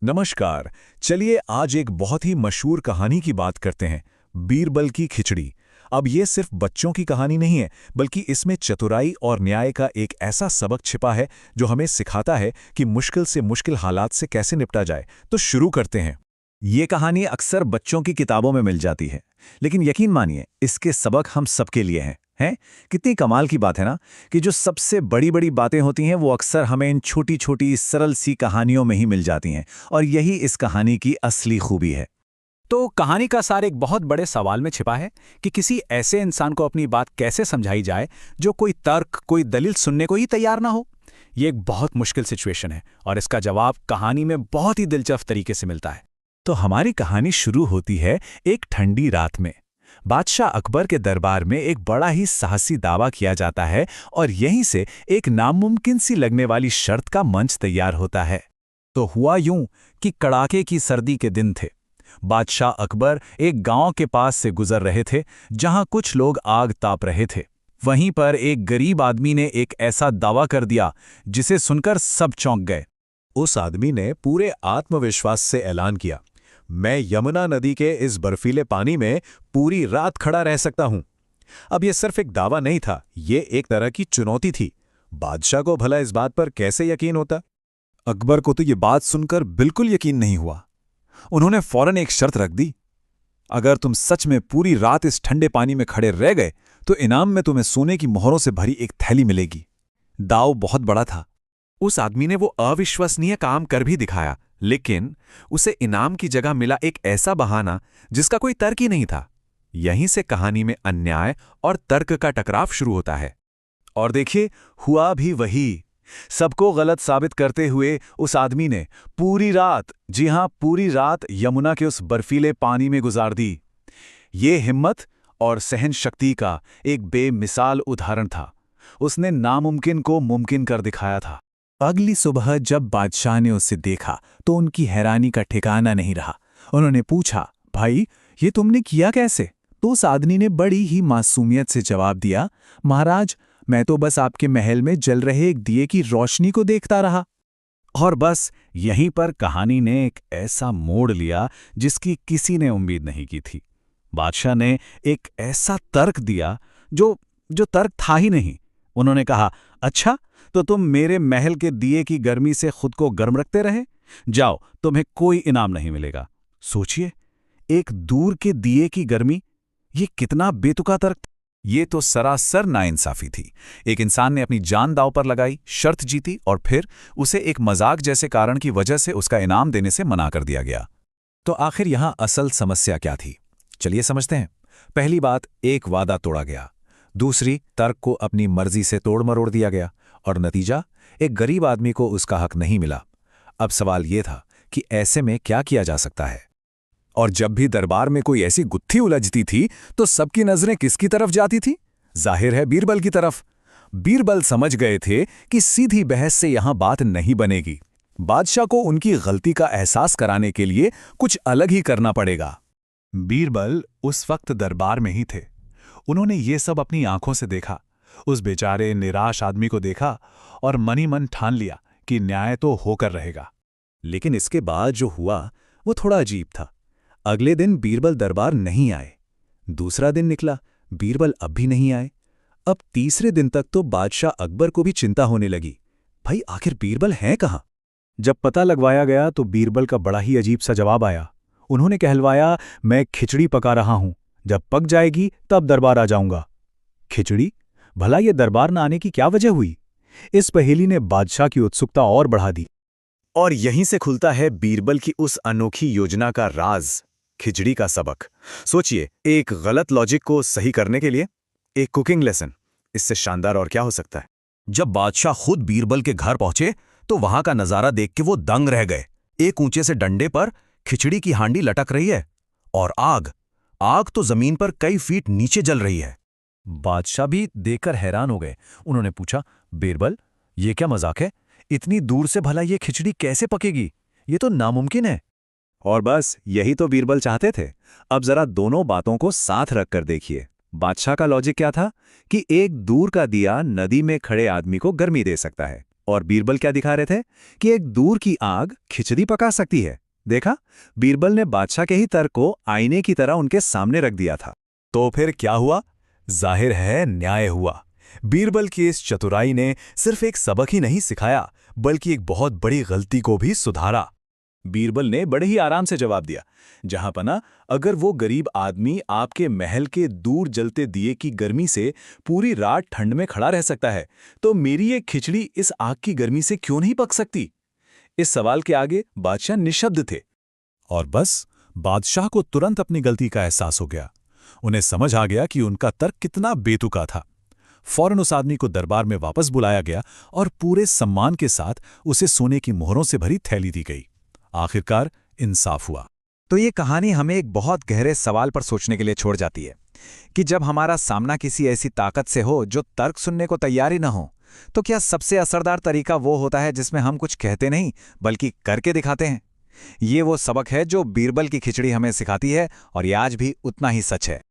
नमस्कार। चलिए आज एक बहुत ही मशहूर कहानी की बात करते हैं, बीरबल की खिचड़ी। अब ये सिर्फ बच्चों की कहानी नहीं है, बल्कि इसमें चतुराई और न्याय का एक ऐसा सबक छिपा है जो हमें सिखाता है कि मुश्किल से मुश्किल हालात से कैसे निपटा जाए। तो शुरू करते हैं। ये कहानी अक्सर बच्चों की किताबों में मिल जाती है, लेकिन यकीन मानिए इसके सबक हम सबके लिए हैं। कितनी कमाल की बात है ना कि जो सबसे बड़ी बड़ी बातें होती हैं वो अक्सर हमें इन छोटी छोटी सरल सी कहानियों में ही मिल जाती हैं, और यही इस कहानी की असली खूबी है। तो कहानी का सार एक बहुत बड़े सवाल में छिपा है कि किसी ऐसे इंसान को अपनी बात कैसे समझाई जाए जो कोई तर्क, कोई दलील सुनने को ही तैयार ना हो। ये एक बहुत मुश्किल सिचुएशन है और इसका जवाब कहानी में बहुत ही दिलचस्प तरीके से मिलता है। तो हमारी कहानी शुरू होती है एक ठंडी रात में। बादशाह अकबर के दरबार में एक बड़ा ही साहसी दावा किया जाता है और यहीं से एक नामुमकिन सी लगने वाली शर्त का मंच तैयार होता है। तो हुआ यूं कि कड़ाके की सर्दी के दिन थे। बादशाह अकबर एक गांव के पास से गुजर रहे थे जहां कुछ लोग आग ताप रहे थे। वहीं पर एक गरीब आदमी ने एक ऐसा दावा कर दिया जिसे सुनकर सब चौंक गए। उस आदमी ने पूरे आत्मविश्वास से ऐलान किया, मैं यमुना नदी के इस बर्फीले पानी में पूरी रात खड़ा रह सकता हूं। अब यह सिर्फ एक दावा नहीं था, ये एक तरह की चुनौती थी। बादशाह को भला इस बात पर कैसे यकीन होता? अकबर को तो ये बात सुनकर बिल्कुल यकीन नहीं हुआ। उन्होंने फौरन एक शर्त रख दी, अगर तुम सच में पूरी रात इस ठंडे पानी में खड़े रह गए तो इनाम में तुम्हें सोने की मोहरों से भरी एक थैली मिलेगी। दाव बहुत बड़ा था। उस आदमी ने वो अविश्वसनीय काम कर भी दिखाया, लेकिन उसे इनाम की जगह मिला एक ऐसा बहाना जिसका कोई तर्क ही नहीं था। यहीं से कहानी में अन्याय और तर्क का टकराव शुरू होता है। और देखिए, हुआ भी वही। सबको गलत साबित करते हुए उस आदमी ने पूरी रात, जी हां पूरी रात, यमुना के उस बर्फीले पानी में गुजार दी। ये हिम्मत और सहन शक्ति का एक बेमिसाल उदाहरण था। उसने नामुमकिन को मुमकिन कर दिखाया था। अगली सुबह जब बादशाह ने उसे देखा तो उनकी हैरानी का ठिकाना नहीं रहा। उन्होंने पूछा, भाई ये तुमने किया कैसे? तो उस आदमी ने बड़ी ही मासूमियत से जवाब दिया, महाराज मैं तो बस आपके महल में जल रहे एक दिए की रोशनी को देखता रहा। और बस यहीं पर कहानी ने एक ऐसा मोड़ लिया जिसकी किसी ने उम्मीद नहीं की थी। बादशाह ने एक ऐसा तर्क दिया जो तर्क था ही नहीं। उन्होंने कहा, अच्छा तो तुम मेरे महल के दिए की गर्मी से खुद को गर्म रखते रहे? जाओ, तुम्हें कोई इनाम नहीं मिलेगा। सोचिए, एक दूर के दिए की गर्मी, ये कितना बेतुका तर्क। ये तो सरासर नाइंसाफी थी। एक इंसान ने अपनी जान दांव पर लगाई, शर्त जीती और फिर उसे एक मजाक जैसे कारण की वजह से उसका इनाम देने से मना कर दिया गया। तो आखिर यहां असल समस्या क्या थी? चलिए समझते हैं। पहली बात, एक वादा तोड़ा गया। दूसरी, तर्क को अपनी मर्जी से तोड़ मरोड़ दिया गया। और नतीजा, एक गरीब आदमी को उसका हक नहीं मिला। अब सवाल यह था कि ऐसे में क्या किया जा सकता है? और जब भी दरबार में कोई ऐसी गुत्थी उलझती थी तो सबकी नजरें किसकी तरफ जाती थी? जाहिर है बीरबल की तरफ। बीरबल समझ गए थे कि सीधी बहस से यहां बात नहीं बनेगी। बादशाह को उनकी गलती का एहसास कराने के लिए कुछ अलग ही करना पड़ेगा। बीरबल उस वक्त दरबार में ही थे। उन्होंने ये सब अपनी आंखों से देखा। उस बेचारे निराश आदमी को देखा और मनी मन ठान लिया कि न्याय तो होकर रहेगा। लेकिन इसके बाद जो हुआ वो थोड़ा अजीब था। अगले दिन बीरबल दरबार नहीं आए। दूसरा दिन निकला, बीरबल अब भी नहीं आए। अब तीसरे दिन तक तो बादशाह अकबर को भी चिंता होने लगी, भाई आखिर बीरबल हैं कहाँ? जब पता लगवाया गया तो बीरबल का बड़ा ही अजीब सा जवाब आया। उन्होंने कहलवाया, मैं खिचड़ी पका रहा हूं, जब पक जाएगी तब दरबार आ जाऊंगा। खिचड़ी? भला ये दरबार न आने की क्या वजह हुई? इस पहेली ने बादशाह की उत्सुकता और बढ़ा दी। और यहीं से खुलता है बीरबल की उस अनोखी योजना का राज, खिचड़ी का सबक। सोचिए, एक गलत लॉजिक को सही करने के लिए एक कुकिंग लेसन। इससे शानदार और क्या हो सकता है? जब बादशाह खुद बीरबल के घर पहुंचे तो वहां का नजारा देख के वो दंग रह गए। एक ऊंचे से डंडे पर खिचड़ी की हांडी लटक रही है और आग तो जमीन पर कई फीट नीचे जल रही है। बादशाह भी देखकर हैरान हो गए। उन्होंने पूछा, बीरबल ये क्या मजाक है? इतनी दूर से भला ये खिचड़ी कैसे पकेगी? ये तो नामुमकिन है। और बस यही तो बीरबल चाहते थे। अब जरा दोनों बातों को साथ रखकर देखिए। बादशाह का लॉजिक क्या था कि एक दूर का दिया नदी में खड़े आदमी को गर्मी दे सकता है, और बीरबल क्या दिखा रहे थे कि एक दूर की आग खिचड़ी पका सकती है। देखा, बीरबल ने बादशाह के ही तर्क को आईने की तरह उनके सामने रख दिया था। तो फिर क्या हुआ? जाहिर है न्याय हुआ। बीरबल की इस चतुराई ने सिर्फ एक सबक ही नहीं सिखाया, बल्कि एक बहुत बड़ी गलती को भी सुधारा। बीरबल ने बड़े ही आराम से जवाब दिया, जहां पना अगर वो गरीब आदमी आपके महल के दूर जलते दिए की गर्मी से पूरी रात ठंड में खड़ा रह सकता है, तो मेरी ये खिचड़ी इस आग की गर्मी से क्यों नहीं पक सकती? इस सवाल के आगे बादशाह निशब्द थे। और बस बादशाह को तुरंत अपनी गलती का एहसास हो गया। उन्हें समझ आ गया कि उनका तर्क कितना बेतुका था। फौरन उस आदमी को दरबार में वापस बुलाया गया और पूरे सम्मान के साथ उसे सोने की मोहरों से भरी थैली दी गई। आखिरकार इंसाफ हुआ। तो ये कहानी हमें एक बहुत गहरे सवाल पर सोचने के लिए छोड़ जाती है कि जब हमारा सामना किसी ऐसी ताकत से हो जो तर्क सुनने को तैयार ही न हो, तो क्या सबसे असरदार तरीका वो होता है जिसमें हम कुछ कहते नहीं बल्कि करके दिखाते हैं? ये वो सबक है जो बीरबल की खिचड़ी हमें सिखाती है और ये आज भी उतना ही सच है।